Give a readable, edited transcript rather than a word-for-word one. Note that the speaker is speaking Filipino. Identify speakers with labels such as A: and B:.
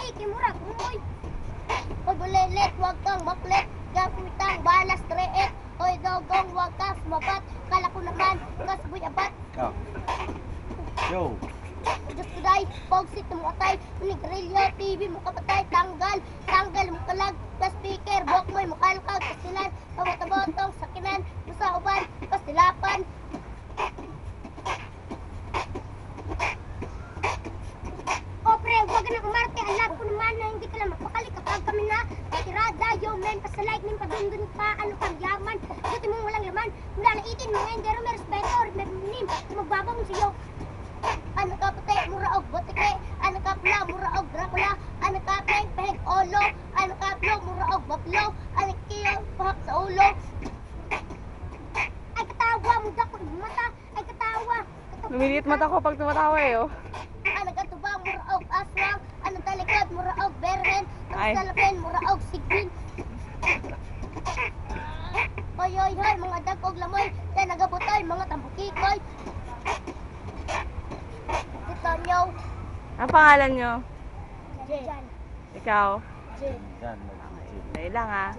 A: ikimurag umoy. Oy bulelet, wag kang maklet, gamitang balas treet. Oy dogong, wag kang sumabat, kala ko naman, kasboy abat.
B: Oh. Yo.
A: Diyos ko day, pogsit mo atay, minigrilyo, TV mo kapatay, tanggal mo kalag, sa speaker, bok mo'y mukalkag, kasilan, pamata-botong, sakinan, busa uban, pastilapan. O pre, huwag na umarte, alam ko naman na hindi ka lang magpakali kapag kami na tirada, yo men, pasalike nin, padundun pa, ano kang yaman, buti mong walang laman, mula na itin, mga endero, may respeto, may nim, magbabang sa'yo. Ano ka patay, muraog, botike, ano ka pala, muraog, Dracula, ano ka peng, peg, olo, ano ka plo, muraog, baklo, ano kiyo, pahak sa ulo. Ay katawa, muda ko, mata, ay katawa.
C: Lumiliit mata ko pag tumatawa eh, oh.
A: Ano ka tubang, muraog, aswang, ano talikod, muraog, berhen, ano
C: Ay.
A: salapen, muraog, sigbin. Hoy, hoy, hoy, mga dagkog lamoy, yan nagabutoy, mga tambukikoy. Tonyo.
C: Ang pangalan nyo?
A: Jan.
C: Ikaw?
A: Jan.
B: Yan.
C: Dahil lang ah.